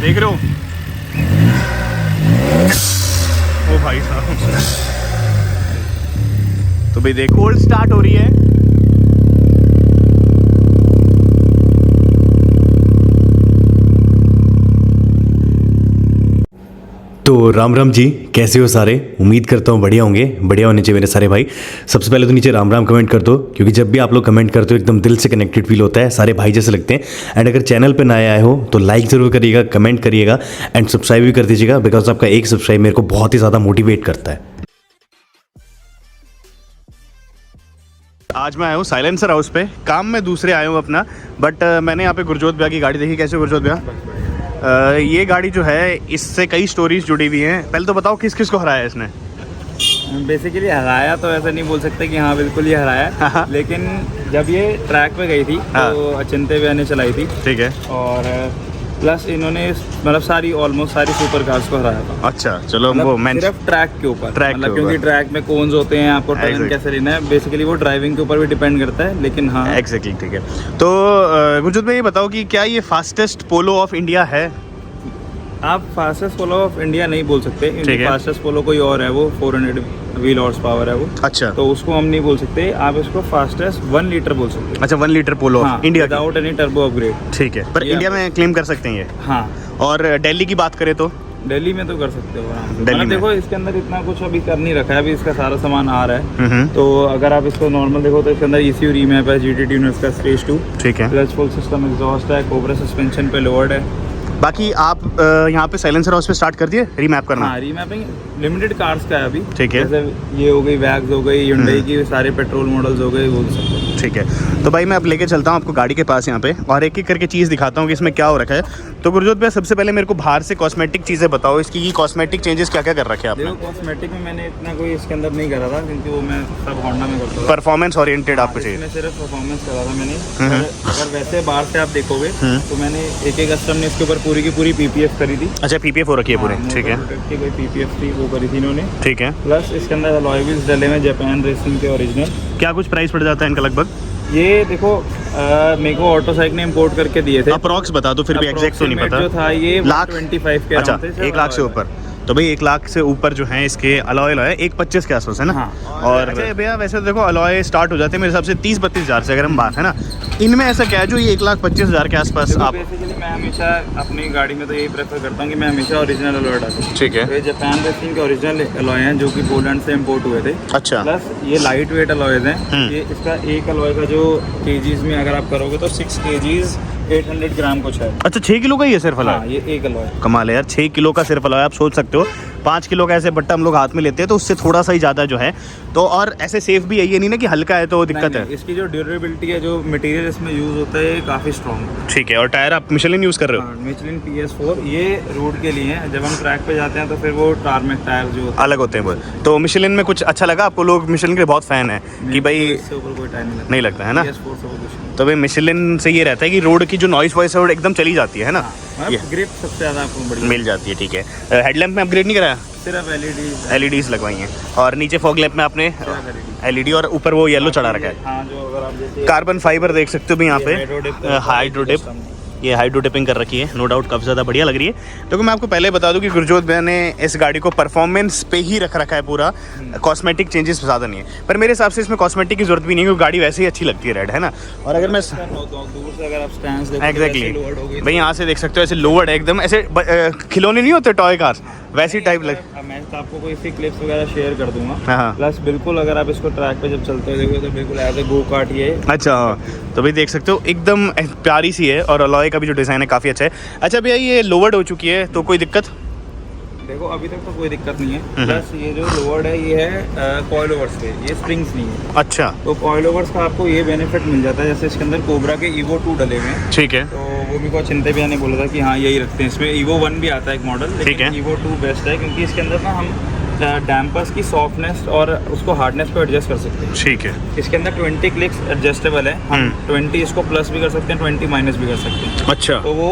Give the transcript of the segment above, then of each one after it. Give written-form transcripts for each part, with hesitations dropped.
देख रहे हो? ओ भाई साहब, तो भाई देखो कोल्ड स्टार्ट हो रही है। तो राम राम जी, कैसे हो सारे? उम्मीद करता हूँ बढ़िया होंगे, बढ़िया होने चाहिए मेरे सारे भाई। सबसे पहले तो नीचे राम राम कमेंट कर दो, क्योंकि जब भी आप लोग कमेंट करते हो एकदम दिल से कनेक्टेड फील होता है, सारे भाई जैसे लगते हैं। एंड अगर चैनल पे नए आए हो तो लाइक ज़रूर करिएगा, कमेंट करिएगा एंड सब्सक्राइब भी कर दीजिएगा, बिकॉज आपका एक सब्सक्राइब मेरे को बहुत ही ज़्यादा मोटिवेट करता है। आज मैं आया हूँ साइलेंसर हाउस पे, काम में दूसरे आया हूँ अपना, बट मैंने यहाँ पे गुरजोत भैया की गाड़ी देखी। कैसे गुरजोत भैया? ये गाड़ी जो है इससे कई स्टोरीज जुड़ी हुई हैं। पहले तो बताओ किस किस को हराया इसने? बेसिकली हराया तो ऐसा नहीं बोल सकते कि हाँ बिल्कुल ही हराया, लेकिन जब ये ट्रैक पे गई थी तो अचिंत्य भैया ने चलाई थी, ठीक है, और प्लस इन्होंने मतलब ऑलमोस्ट सारी सुपर कार्स को हराया था। अच्छा, चलो मतलब वो सिर्फ ट्रैक के ऊपर, मतलब क्योंकि ट्रैक में कोन्स होते हैं, आपको टर्न कैसे लेना है, बेसिकली वो ड्राइविंग के ऊपर भी डिपेंड करता है, लेकिन हाँ एग्जैक्टली, ठीक है। तो गुरजोत भाई ये बताओ कि क्या ये फास्टेस्ट पोलो ऑफ इंडिया है? आप फास्टेस्ट पोलो ऑफ इंडिया नहीं बोल सकते, फास्टेस्ट पोलो कोई और है, वो 400 व्हील हॉर्स पावर है वो। अच्छा, तो उसको हम नहीं बोल सकते, आप इसको फास्टेस्ट 1 लीटर बोल सकते हैं। अच्छा, 1 litre Polo India without any turbo upgrade, ठीक है, पर इंडिया में क्लेम कर सकते हैं ये। हाँ, और दिल्ली की बात करें तो दिल्ली में तो कर सकते हो। दिल्ली में देखो इसके अंदर इतना कुछ अभी कर नहीं रखा है, अभी इसका सारा सामान आ रहा है। तो अगर आप इसको नॉर्मल देखो तो इसके अंदर ECU रीमैप है, GT ट्यूनर्स का स्टेज 2, ठीक है, क्लच फुल सिस्टम एग्जॉस्ट है, कोबरा सस्पेंशन पे लोअर्ड है। बाकी आप यहाँ पे साइलेंसर हाउस पे स्टार्ट कर दिए रीमैप करना? हाँ, रीमैपिंग लिमिटेड कार्स का है अभी, ठीक है, जैसे ये हो गई वैग्स हो गई, Hyundai की सारे पेट्रोल मॉडल्स हो गए, वो सब, ठीक है। तो भाई मैं अब लेके चलता हूँ आपको गाड़ी के पास यहाँ पे, और एक एक करके चीज़ दिखाता हूँ कि इसमें क्या हो रखा है। तो गुरजोत भाई सबसे पहले मेरे को बाहर से कॉस्मेटिक चीज़ें बताओ, इसकी कॉस्मेटिक चेंजेस क्या क्या कर रखे हैं आपने? कॉस्मेटिक में मैंने इतना कोई इसके अंदर नहीं करा था, क्योंकि वो मैं सब होंडा में करता था। परफॉर्मेंस ओरिएंटेड आपको चाहिए? मैं सिर्फ परफॉर्मेंस करा था मैंने। अगर वैसे बाहर से आप देखोगे तो मैंने एक कस्टम ने इसके ऊपर पूरी की पूरी PPF करी थी। अच्छा, PPF हो रखी है पूरे, ठीक है, कोई PPF थी वो करी थी इन्होंने, ठीक है। प्लस इसके अंदर अलॉय व्हील्स डले में जापान रेसिंग के ओरिजिनल। क्या कुछ प्राइस पड़ जाता है इनका लगभग? ये देखो मेरे को ऑटो साइक ने इम्पोर्ट करके दिए थे। अप्रॉक्स बता दो फिर भी, एग्जैक्ट तो नहीं पता। जो था ये 1,25,000 के। अच्छा, 1 लाख से ऊपर? तो भाई 1 लाख से ऊपर जो है इसके अलॉय है 1,25,000 के आसपास है ना? हाँ। और अच्छा भैया वैसे तो देखो अलॉय स्टार्ट हो जाते हैं मेरे हिसाब से 30-32 हज़ार से, अगर हम बात है ना, इनमें ऐसा क्या है जो ये 1,25,000 के आसपास? आप बेसिकली मैं हमेशा अपनी गाड़ी में तो यही प्रेफर करता हूँ कि मैं हमेशा ओरिजिनल अलॉय डालूं, ठीक है। ये जापान रेसिंग के ओरिजिनल अलॉय हैं जो कि पोलैंड से इम्पोर्ट हुए थे। अच्छा, प्लस ये लाइट वेट अलॉयज हैं। ये इसका एक अलॉय का जो केजीज में अगर आप करोगे तो 6 kgs 800 ग्राम कुछ है। अच्छा, 6 किलो का ही है सिर्फ अलॉय? हाँ, ये एक अलॉय। कमाल है यार, 6 किलो का सिर्फ अलॉय। आप सोच सकते हो 5 किलो का ऐसे बट्टा हम लोग हाथ में लेते हैं तो उससे थोड़ा सा ही ज़्यादा जो है। तो और ऐसे सेफ भी है, ये नहीं ना कि हल्का है तो दिक्कत है। इसकी जो ड्यूरेबिलिटी है, जो मटेरियल इसमें यूज़ होता है, काफ़ी स्ट्रॉन्ग, ठीक है। और टायर आप मिशेलिन यूज़ कर रहे हो? मिशेलिन PS4, ये रोड के लिए है, जब हम ट्रैक पे जाते हैं तो फिर वो टारमेक टायर जो अलग होते हैं वो। तो मिशेलिन में कुछ अच्छा लगा आपको? लोग मिशेलिन के बहुत फैन है कि भाई इससे ऊपर कोई टायर नहीं लगता है ना? तो भाई मिशेलिन से ये रहता है कि रोड की जो नॉइस वॉइस है वो एकदम चली जाती है ना? ये ग्रिप सबसे ज़्यादा आपको मिल जाती है, ठीक है। हेडलैम्प में अपग्रेड नहीं कराया? सिर्फ LEDs लगवाई हैं। और नीचे फॉग लैम्प में आपने LED और ऊपर वो येलो चढ़ा रखा है। हाँ, जो अगर आप कार्बन फाइबर देख सकते हो भी यहाँ पे, हाइड्रोडिप, ये हाइड्रो डिपिंग कर रखी है, नो डाउट काफ़ी ज़्यादा बढ़िया लग रही है। तो मैं आपको पहले बता दूं कि गुरजोत भैया ने इस गाड़ी को परफॉर्मेंस पे ही रखा है पूरा, कॉस्मेटिक चेंजेस ज़्यादा नहीं है। पर मेरे हिसाब से इसमें कॉस्मेटिक की जरूरत भी नहीं है, क्योंकि गाड़ी वैसे ही अच्छी लगती है रेड, है ना? और अगर मैं दूर से अगर आप स्टैंड्स देखो, एग्जैक्टली भाई यहाँ से देख सकते हो ऐसे लोवर्ड है एकदम, ऐसे खिलौने नहीं होते टॉय कार्स, वैसी टाइप लग। मैं तो आपको कोई सी क्लिप्स वगैरह शेयर कर दूंगा। प्लस बिल्कुल अगर आप इसको ट्रैक पे जब चलते हो देखो तो बिल्कुल एज ए गो कार्ट ये। अच्छा, तो भाई देख सकते हो एकदम प्यारी सी है, और अलॉय का भी जो डिज़ाइन है काफ़ी अच्छा है। अच्छा भैया ये लोवर्ड हो चुकी है तो कोई दिक्कत? देखो अभी तक तो कोई दिक्कत नहीं है। प्लस ये जो लोवर्ड है ये है कॉइल ओवर्स पे, ये स्प्रिंग्स नहीं है। अच्छा, तो कॉइल ओवर्स का आपको ये बेनिफिट मिल जाता है, जैसे इसके अंदर कोबरा के EVO 2 डले हुए हैं, ठीक है। तो वो भी कुछ चिंता भैया ने बोला था कि हाँ यही रखते हैं। इसमें EVO 1 भी आता है एक मॉडल, लेकिन EVO 2 बेस्ट है, क्योंकि इसके अंदर ना हम डैम्पर्स की सॉफ्टनेस और उसको हार्डनेस को एडजस्ट कर सकते हैं, ठीक है। इसके अंदर 20 क्लिक्स एडजस्टेबल है, हम 20 इसको प्लस भी कर सकते हैं, 20 माइनस भी कर सकते हैं। अच्छा, तो वो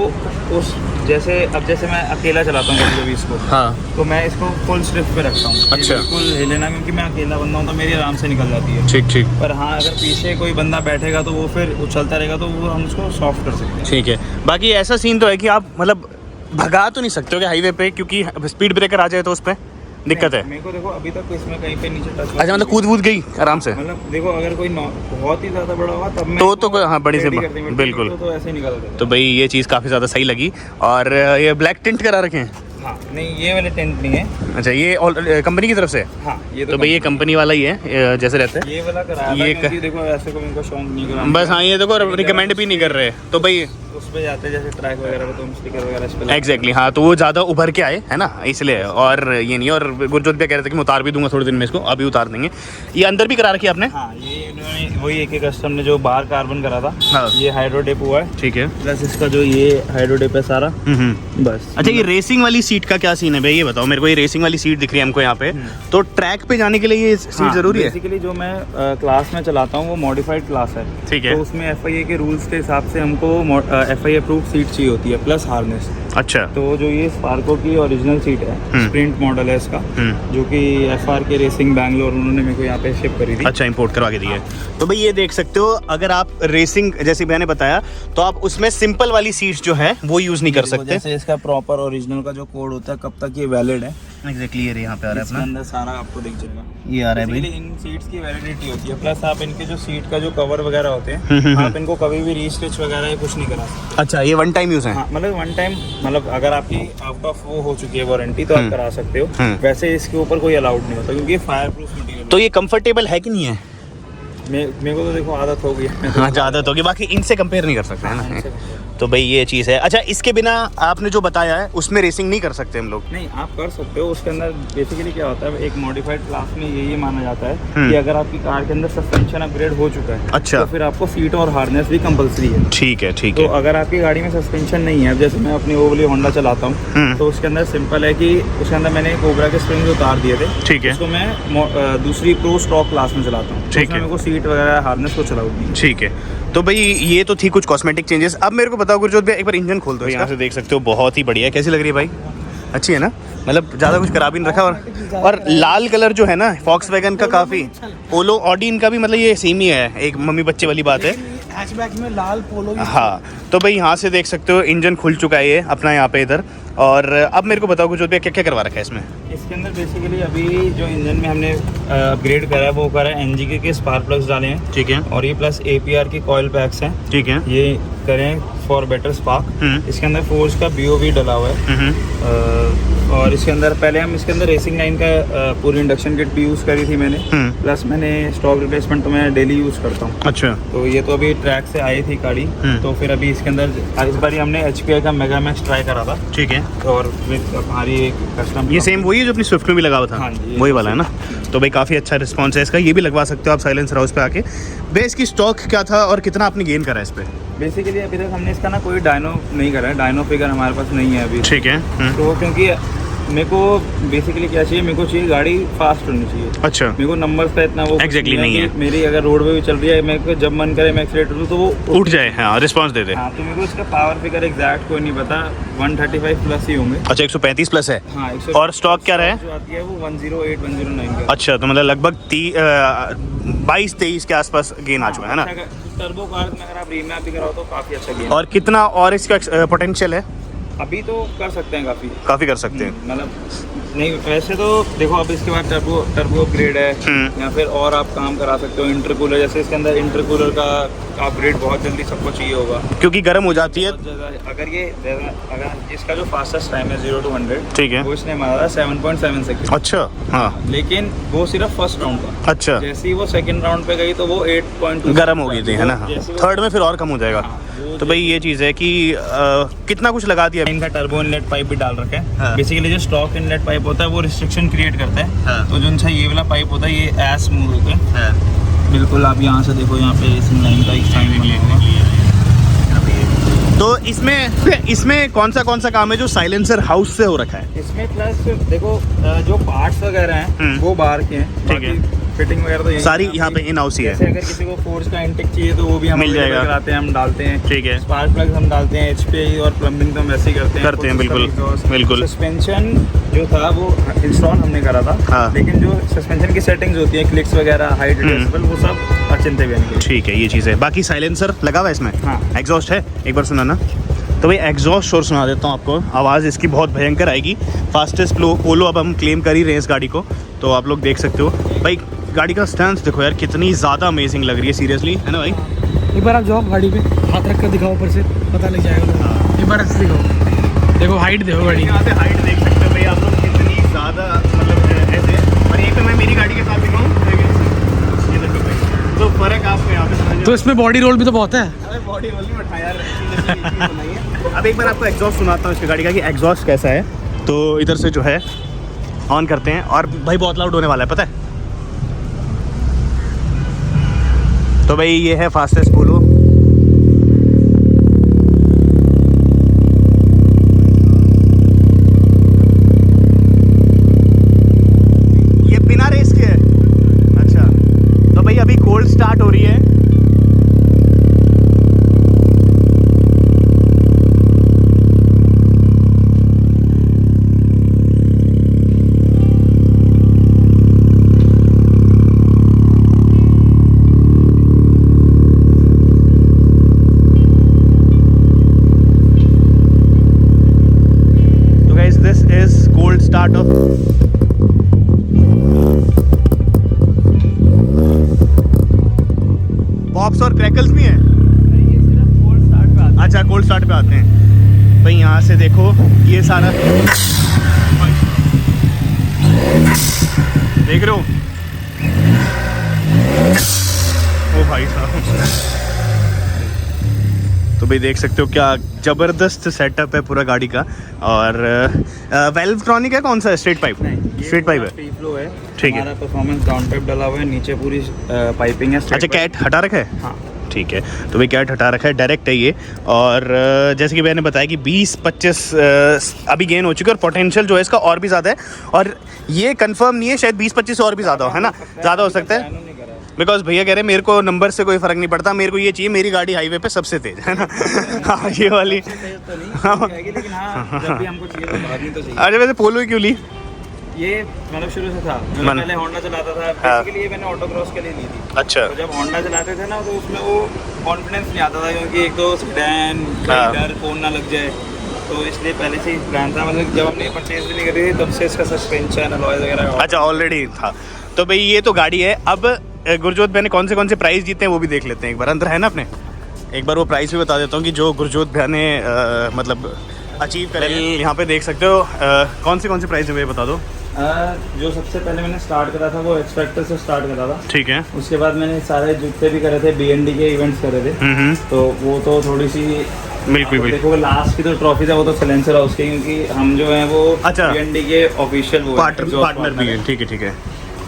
उस जैसे अब जैसे मैं अकेला चलाता हूँ कभी इसको, हाँ, तो मैं इसको फुल स्ट्रिप पे रखता हूँ। अच्छा, बिल्कुल हिले ना, क्योंकि मैं अकेला बंदा हूँ तो मेरी आराम से निकल जाती है, ठीक ठीक। पर हाँ अगर पीछे कोई बंदा बैठेगा तो वो फिर उछलता रहेगा, तो वो हम उसको सॉफ्ट कर सकते हैं, ठीक है। बाकी ऐसा सीन तो है कि आप मतलब भगा तो नहीं सकते हो क्या हाईवे पे, क्योंकि स्पीड ब्रेकर आ जाए तो उस पर दिक्कत है? मेरे को देखो अभी तक इसमें कहीं पे नीचे टच, अच्छा मतलब कूद गई आराम से? मतलब देखो अगर कोई बहुत ही ज्यादा बड़ा होगा तब मैं तो कोई हाँ बड़ी से बिल्कुल। तो ऐसे ही निकल देता। तो भाई ये चीज़ काफ़ी ज़्यादा सही लगी। और ये ब्लैक टिंट करा रखे हैं? हाँ नहीं ये वाले टेंट नहीं है। अच्छा ये कंपनी की तरफ से? हाँ ये तो भाई ये कंपनी वाला ही है जैसे रहता है ये वाला कराया ये था, क्योंकि देखो ऐसे को इनको शौक नहीं करा बस। हाँ ये देखो रिकमेंड भी नहीं कर रहे, तो भाई उस पे जाते हैं जैसे ट्रैक वगैरह पे तो स्टिकर वगैरह इस पे एग्जैक्टली हाँ, तो वो ज़्यादा उभर के आए है ना इसलिए। और ये नहीं, और गुरजोत भी कह रहे थे कि मैं उतार भी दूंगा थोड़े दिन में इसको, अभी उतार देंगे। ये अंदर भी करा रखी है आपने? हाँ ये इन्होंने वही एक कस्टम ने जो बाहर कार्बन करा था। हाँ। ये हाइड्रोडेप हुआ है, ठीक है। प्लस इसका जो ये हाइड्रोडेप है सारा बस। अच्छा ये रेसिंग वाली सीट का क्या सीन है भाई, ये बताओ मेरे को। ये रेसिंग वाली सीट दिख रही है हमको यहाँ पे, तो ट्रैक पे जाने के लिए ये सीट जरूरी है? बेसिकली जो मैं क्लास में चलाता हूँ वो मॉडिफाइड क्लास है, ठीक है। तो उसमें FIA के रूल्स के हिसाब से हमको FIA अप्रूव सीट चाहिए होती है प्लस हार्नेस। अच्छा तो जो ये स्पार्को की ओरिजिनल सीट है, स्प्रिंट मॉडल है इसका, जो कि FRK रेसिंग बैंगलोर उन्होंने मेरे को यहाँ पे शिप करी थी। अच्छा इंपोर्ट करवा के दी है। तो भाई ये देख सकते हो, अगर आप रेसिंग जैसे मैंने बताया तो आप उसमें सिंपल वाली सीट्स जो है वो यूज नहीं कर सकते। जैसे इसका प्रॉपर ओरिजिनल का जो कोड होता है कब तक ये वैलिड है, एग्जैक्टली ये यहाँ पे आ रहा है इसके अपना, अंदर सारा आपको दिख जाएगा। ये आ रहा है भाई। इन सीट्स की वैलिडिटी होती है, प्लस आप इनके जो सीट का जो कवर वगैरह होते हैं आप इनको कभी भी रीस्टिच वगैरह या कुछ नहीं करा सकते। अच्छा ये वन टाइम यूज है? हाँ मतलब वन टाइम, मतलब अगर आपकी आउट ऑफ वो हो चुकी है वारंटी तो आप करा सकते हो, वैसे इसके ऊपर कोई अलाउड नहीं होता क्योंकि ये फायर प्रूफ मटीरियल। तो ये कंफर्टेबल है कि नहीं है? मेरे को तो देखो आदत हो गई है। हाँ आदत होगी, बाकी इनसे कंपेयर नहीं कर सकते है ना। तो भाई ये चीज़ है। अच्छा इसके बिना आपने जो बताया है उसमें रेसिंग नहीं कर सकते हम लोग? नहीं आप कर सकते हो। उसके अंदर बेसिकली क्या होता है, एक मॉडिफाइड क्लास में ये माना जाता है कि अगर आपकी कार के अंदर सस्पेंशन अपग्रेड हो चुका है, अच्छा, तो फिर आपको सीट और हार्नेस भी कंपलसरी है। ठीक है ठीक तो है। अगर आपकी गाड़ी में सस्पेंशन नहीं है, जैसे मैं अपनी वो वाली होंडा चलाता हूँ, तो उसके अंदर सिंपल है कि उसके अंदर मैंने कोबरा के स्प्रिंग उतार दिए थे, ठीक है। उसको मैं दूसरी प्रो स्टॉक क्लास में चलाता हूँ, ठीक है। मेरे को सीट वगैरह हार्नेस को चलाऊंगी। ठीक है। तो भाई ये तो थी कुछ कॉस्मेटिक चेंजेस। अब मेरे को बताओ गुरजोत भाई, एक बार इंजन खोल दो। यहाँ से देख सकते हो बहुत ही बढ़िया है। कैसी लग रही है भाई? अच्छी है ना, मतलब ज़्यादा कुछ करा भी नहीं रखा। और लाल कलर जो है ना फॉक्सवैगन का, काफ़ी पोलो ऑडी इनका भी मतलब ये सेम ही है, एक मम्मी बच्चे वाली बात है। हैचबैक में लाल पोलो। हाँ तो भाई यहाँ से देख सकते हो इंजन खुल चुका है ये अपना यहाँ पे इधर। और अब मेरे को बताओ गुरजोत भाई क्या क्या करवा रखा है इसमें? इसके अंदर बेसिकली अभी जो इंजन में हमने अपग्रेड करा है वो करा है NGK के स्पार्क प्लग्स डाले हैं, ठीक है। और ये प्लस APR के कॉइल पैक्स हैं, ठीक है। ये करें फॉर बेटर स्पार्क। इसके अंदर फोर्स का BOV डला हुआ है। और इसके अंदर पहले हम इसके अंदर रेसिंग लाइन का पूरी इंडक्शन किट भी यूज़ करी थी मैंने, प्लस मैंने स्टॉक रिप्लेसमेंट तो मैं डेली यूज़ करता हूँ। अच्छा। तो ये तो अभी ट्रैक से आई थी गाड़ी, तो फिर अभी इसके अंदर इस बार हमने HPI का मेगा मैक्स ट्राई करा था, ठीक है। और हमारी एक कस्टम, ये सेम वही है जो अपनी स्विफ्ट में भी लगा हुआ था? हाँ जी, वही वाला है ना। तो भाई काफ़ी अच्छा रिस्पॉन्स है इसका। ये भी लगवा सकते हो आप साइलेंसर हाउस पे आके। भाई इसकी स्टॉक क्या था और कितना आपने गेन करा है इस पे? बेसिकली अभी तक हमने इसका ना कोई डायनो नहीं करा है, डायनो फिगर हमारे पास नहीं है अभी, ठीक है। तो क्योंकि मेरे को बेसिकली क्या चाहिए, मेरे को चाहिए गाड़ी फास्ट होनी चाहिए। अच्छा। मेरे को नंबर्स का इतना वो एग्जैक्टली नहीं है। मेरी अगर रोड पे भी चल रही है, मेरे को जब मन करे मैं एक्सीलेटर दूं तो वो उठ जाए, हाँ रिस्पांस दे दे। हाँ तो मेरे को इसका पावर फिगर एग्जैक्ट कोई नहीं पता, 135 प्लस ही होंगे। अच्छा 135 प्लस है। हाँ, और स्टॉक क्या रहा है? जो आती है वो 108 109 का। अच्छा तो मतलब लगभग 22-23 के आसपास गेन आ चुका है ना। टर्बो कार में अगर आप रीमैप भी कराओ तो काफी अच्छा गेन। और कितना और इसका पोटेंशियल है? अभी तो कर सकते हैं, काफी कर सकते हैं। मतलब नहीं वैसे तो देखो अब इसके बाद टर्बो अपग्रेड है, या फिर और आप काम करा सकते हो। इंटरकूलर, जैसे इसके अंदर इंटरकूलर का अपग्रेड बहुत जल्दी सबको चाहिए होगा क्योंकि गर्म हो जाती है। अगर इसका जो फास्टेस्ट टाइम है 0 to 100, ठीक है, वो इसने मारा 7.7 सेकंड। अच्छा हाँ, लेकिन वो सिर्फ फर्स्ट राउंड का। अच्छा। जैसे ही वो सेकंड राउंड पे गई तो वो 8.2 गर्म हो गई थी, है ना। थर्ड में फिर और कम हो जाएगा। तो भाई ये चीज़ है कि कितना कुछ लगा दिया। इनका टर्बो इनलेट पाइप भी डाल रखा है। बेसिकली जो स्टॉक इनलेट पाइप होता है वो रिस्ट्रिक्शन क्रिएट करता है, तो जो इनका ये वाला पाइप होता है ये एस स्मूथ होता है बिल्कुल। आप यहाँ से देखो, यहाँ पे रेसिंग लाइन का एक साइन बना हुआ है। तो इसमें कौन सा काम है जो साइलेंसर हाउस से हो रखा है? इसमें प्लस देखो जो पार्ट्स वगैरह हैं वो बाहर के हैं, ठीक है। फिटिंग वगैरह तो सारी यहाँ पे इन हाउस ही है। जैसे अगर किसी को फोर्स का इंटेक चाहिए तो वो भी हम मिल जाएगा, कराते हैं, हम डालते हैं, ठीक है। स्पार्क प्लग हम डालते हैं, HPI और प्लम्बिंग तो हम वैसे ही करते हैं बिल्कुल। सस्पेंशन जो था वो इंस्टॉल हमने करा था, हाँ। लेकिन जो सस्पेंशन की सेटिंग्स होती है, क्लिक्स वगैरह, हाइट एडजस्टेबल, वो सब अचिंत्य भी नहीं। ठीक है, ये चीज़ है। बाकी साइलेंसर लगा हुआ है इसमें? हाँ। एग्जॉस्ट है, एक बार सुना ना। तो भाई एग्जॉस्ट शोर सुना देता हूँ आपको, आवाज़ इसकी बहुत भयंकर आएगी। फास्टेस्ट पोलो अब हम क्लेम कर ही रहे हैं इस गाड़ी को, तो आप लोग देख सकते हो भाई। गाड़ी का स्टैंड देखो यार, कितनी ज़्यादा अमेजिंग लग रही है सीरियसली, है ना भाई। एक बार आप जाओ गाड़ी पे, हाथ रख कर दिखाओ, ऊपर से पता लग जाएगा। एक बार ऐसे दिखाओ, देखो हाइट देखो गाड़ी की। यहाँ से हाइट देख सकते हो भाई आप लोग, कितनी ज़्यादा मतलब ऐसे। और एक तो मैं मेरी गाड़ी के साथ दिखाऊँ, ये देखो भाई, तो फ़र्क आपको यहाँ पे समझ। तो इसमें बॉडी रोल भी तो बहुत है। अरे बॉडी रोल नहीं बैठा यार। अब एक बार आपको एग्जॉस्ट सुनाता हूँ इसकी गाड़ी का कि एग्जॉस्ट कैसा है। तो इधर से जो है ऑन करते हैं, और भाई बहुत लाउड होने वाला है, पता है। तो भाई ये है फास्टेस्ट पोलो। ये बिना रेस के है। अच्छा, तो भाई अभी कोल्ड स्टार्ट हो रही है। स्टार्ट ऑफ पॉप्स और क्रैकल्स भी हैं। अच्छा, कोल्ड स्टार्ट पे आते हैं भाई। यहाँ से देखो ये सारा देख रहे हो, ओ भाई साहब। तो भाई देख सकते हो क्या ज़बरदस्त सेटअप है पूरा गाड़ी का। और वेल्वट्रॉनिक है, कौन सा है? स्ट्रेट पाइप, स्ट्रेट पाइप है, फ्री फ्लो है। ठीक है। हमारा परफॉर्मेंस डाउन पाइप डला हुआ है, नीचे पूरी पाइपिंग है। अच्छा, कैट हटा रखा है? हाँ ठीक है। तो भाई कैट हटा रखा है, डायरेक्ट है ये। और जैसे कि मैंने बताया कि 20-25 अभी गेन हो चुके हैं, और पोटेंशियल जो है इसका और भी ज़्यादा है। और ये कंफर्म नहीं है, शायद 20-25 और भी ज़्यादा हो, है ना, ज़्यादा हो सकता है। बिकॉज भैया कह रहे हैं मेरे को नंबर से कोई फ़र्क नहीं पड़ता, मेरे को ये चाहिए मेरी गाड़ी हाईवे पे सबसे तेज, है ना। हाँ ये वाली। अरे वैसे पोलो ही क्यों ली? ये मतलब शुरू से था, मैं पहले होंडा चलाता था। बेसिकली ये मैंने ऑटो क्रॉस के लिए ली थी। अच्छा। तो जब होंडा चलाते थे ना, तो उसमें वो कॉन्फिडेंस नहीं आता था, क्योंकि एक तो सीडैन, डर फोन ना लग जाए, तो इसलिए पहले से ही प्लान था। मतलब जब हमने परचेज भी नहीं करी थी, तब से इसका सस्पेंशन अलॉय वगैरह। अच्छा, ऑलरेडी था। तो भाई ये तो गाड़ी है। अब गुरजोत भैया ने कौन से प्राइस जीते हैं वो भी देख लेते हैं एक बार। अंदर है ना अपने, एक बार वो प्राइस भी बता देता हूँ कि जो गुरजोत भैया ने मतलब अचीव करे। यहाँ पे देख सकते हो कौन से प्राइस है, बता दो। जो सबसे पहले मैंने स्टार्ट करा था वो एक्सपेक्टर से स्टार्ट करा था। ठीक है। उसके बाद मैंने सारे जूते भी करे थे, BND के इवेंट्स करे थे। तो वो तो थोड़ी सी बिल्कुल देखो, लास्ट की तो ट्रॉफी था वो तो साइलेंसर हाउस की, क्योंकि हम जो है वो अच्छा BND के ऑफिशियल वो पार्टनर भी है। ठीक है, ठीक है।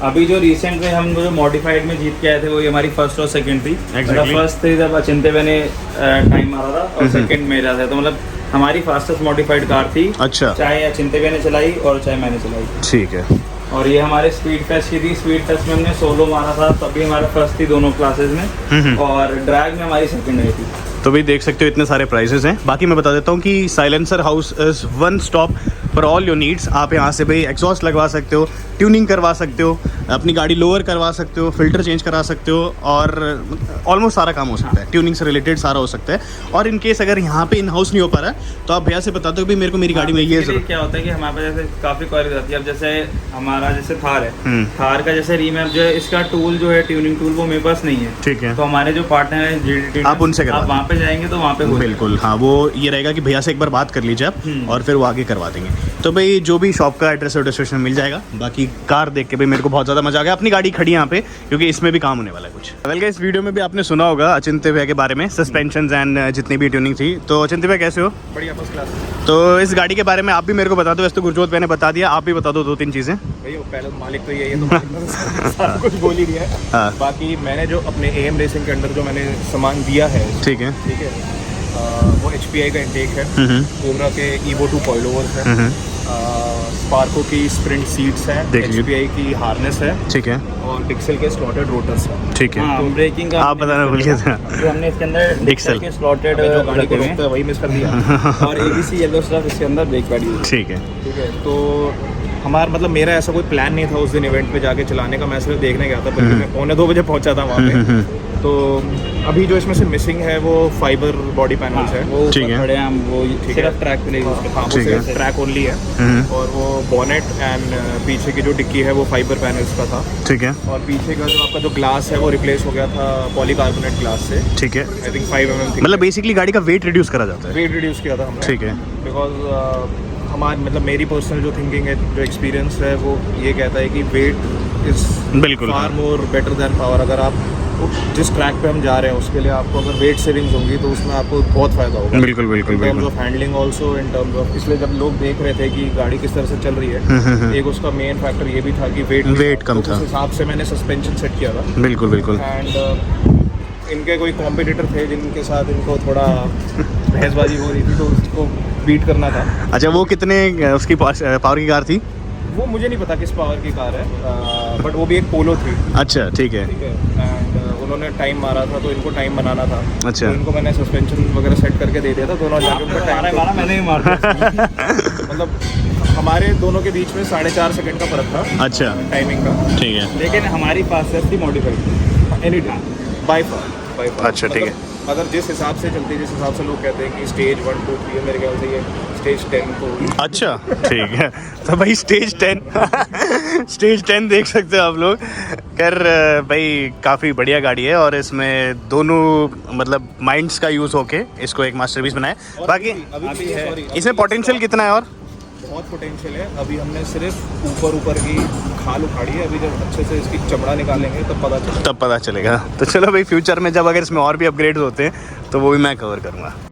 अभी जो रिसेंट में हम जो मॉडिफाइड में जीत के आए थे, वो हमारी फर्स्ट और सेकंड थी। फर्स्ट थी जब अचिंत्य मैंने टाइम मारा था, और सेकंड मेरा था। तो मतलब हमारी फास्टेस्ट मॉडिफाइड कार थी। अच्छा। चाहे अचिंत्य मैंने चलाई और चाहे मैंने चलाई। ठीक है। और ये हमारे स्पीड फेस्ट की थी। स्पीड फेस्ट में हमने सोलो मारा था, तभी हमारा फर्स्ट थी दोनों क्लासेस में, और ड्रैग में हमारी सेकंड आई थी। तो भाई देख सकते हो इतने सारे प्राइसेस हैं। बाकी मैं बता देता हूँ कि silencer house is one stop for all your needs. आप यहाँ से भाई एग्जॉस्ट लगवा सकते हो, ट्यूनिंग करवा सकते हो, अपनी गाड़ी लोअर करवा सकते हो, फिल्टर चेंज करा सकते हो, और ऑलमोस्ट सारा काम हो सकता है, ट्यूनिंग से रिलेटेड सारा हो सकता है। और इन केस अगर यहाँ पे इन हाउस नहीं हो पा रहा तो आप भैया से बता दो कि मेरे को मेरी गाड़ी में ये जरूरत। क्या होता है कि हमारे पास जैसे काफ़ी क्वारीज आती है। अब जैसे हमारा जैसे थार है, थार का जैसे रीमैप जो है, इसका टूल जो है ट्यूनिंग टूल, वो मेरे पास नहीं है। ठीक है। तो हमारे जो पार्टनर है GDT, आप उनसे आप वहाँ पे जाएंगे तो वहाँ पे बिल्कुल, हाँ, वो ये रहेगा कि भैया से एक बार बात कर लीजिए आप, और फिर वो आगे करवा देंगे। तो भाई जो भी शॉप का एड्रेस और डिस्क्रिप्शन मिल जाएगा। बाकी कार देख के भाई मेरे को बहुत ज़्यादा मजा आ गया। अपनी गाड़ी खड़ी यहाँ पे, क्योंकि इसमें भी काम होने वाला है कुछ। वेल गाइस, इस वीडियो में भी आपने सुना होगा अचिंत्य भैया के बारे में, सस्पेंशन एंड जितनी भी ट्यूनिंग थी। तो अचिंत्य भैया कैसे हो? बढ़िया, फर्स्ट क्लास। तो इस गाड़ी के बारे में आप भी मेरे को बता दो। वैसे तो गुरजोत भैया ने बता दिया, आप भी बता दो 2-3 चीज़ें। भाई पहले मालिक तो यही है, तो सब कुछ बोल ही दिया है। बाकी मैंने जो अपने AM रेसिंग के अंडर जो मैंने सामान दिया है, ठीक है, वो HPI का इंटेक है, कोबरा के Evo 2 कॉइलोवर्स है, स्पार्को की स्प्रिंट सीट्स हैं, HPI की हार्नेस है, ठीक है, और डिक्सल के स्लॉटेड रोटर्स हैं। ठीक है। तो ब्रेकिंग का आप बताना भूल गए थे। जो हमने इसके अंदर डिक्सल के स्लॉटेड जो गाड़ी को रोकता है वही मिस कर दिया। और ABC येलो स्टफ इसके अंदर ब्रेक पैड यूज। ठीक है, ठीक है। तो हमारा मतलब मेरा ऐसा कोई प्लान नहीं था उस दिन इवेंट पे जाके चलाने का। मैं सिर्फ देखने गया था, बल्कि मैं 1:45 बजे पहुंचा था वहाँ पे। तो तो अभी जो इसमें से मिसिंग है वो फाइबर बॉडी पैनल्स है, वो ठीक है। खड़े हैं हम, वो सिर्फ ट्रैक के लिए यूज करते हैं। हाँ वो ठीक है। सिर्फ ट्रैक ओनली है, और वो बॉनेट एंड पीछे की जो डिक्की है वो फाइबर पैनल्स का था, ठीक है, और पीछे का जो आपका जो ग्लास है वो रिप्लेस हो गया था पॉलीकार्बोनेट ग्लास से। ठीक है। आई थिंक 5 mm थी। मतलब बेसिकली गाड़ी का वेट रिड्यूस करा जाता है। वेट रिड्यूस किया था हमने, ठीक है। बिकॉज हमारी मतलब मेरी पर्सनल जो थिंकिंग है, जो एक्सपीरियंस है, वो ये कहता है कि वेट इज बिल्कुल। फार मोर बेटर देन पावर। अगर आप जिस ट्रैक पे हम जा रहे हैं उसके लिए आपको अगर वेट सेविंग्स होंगी तो उसमें आपको बहुत फायदा होगा। बिल्कुल बिल्कुल इन टर्म्स बिल्कुल। Of handling also, in terms of, इसलिए जब लोग देख रहे थे कि गाड़ी किस तरह से चल रही है, एक उसका मेन फैक्टर ये भी था कि वेट कम था। उस हिसाब से मैंने सस्पेंशन सेट किया था। बिल्कुल बिल्कुल। एंड इनके कोई कॉम्पिटिटर थे जिनके साथ इनको थोड़ा बहसबाजी हो रही थी, तो उसको बीट करना था। अच्छा, वो कितने उसकी पावर की कार थी? वो मुझे नहीं पता किस पावर की कार है, बट वो भी एक पोलो थी। अच्छा, ठीक है। ठीक है। एंड उन्होंने टाइम मारा था, तो इनको टाइम बनाना था। अच्छा। तो इनको मैंने सस्पेंशन वगैरह सेट करके दे दिया था, दोनों जाके उनका टाइम, मैंने ही मार दिया। मतलब हमारे दोनों के बीच में 4.5 सेकंड का फर्क था। अच्छा। टाइमिंग का। ठीक है। लेकिन हमारी फास्टेस्ट थी modified any day by far. अच्छा, ठीक है। अगर जिस हिसाब से चलती है, जिस हिसाब से लोग कहते हैं कि स्टेज 1 2 3 है, मेरे ख्याल से ये स्टेज 10 को। अच्छा, ठीक है। तो भाई स्टेज 10 स्टेज 10 देख सकते हो आप लोग। कर भाई काफ़ी बढ़िया गाड़ी है, और इसमें दोनों मतलब माइंड्स का यूज़ होके इसको एक मास्टरपीस बनाया। बाकी अभी है, इसमें पोटेंशियल कितना है? और बहुत पोटेंशियल है। अभी हमने सिर्फ ऊपर की खाल उखाड़ी है, अभी जब अच्छे से इसकी चमड़ा निकालेंगे तब पता चलेगा। तो चलो भाई, फ्यूचर में जब अगर इसमें और भी अपग्रेड होते हैं तो वो भी मैं कवर करूँगा।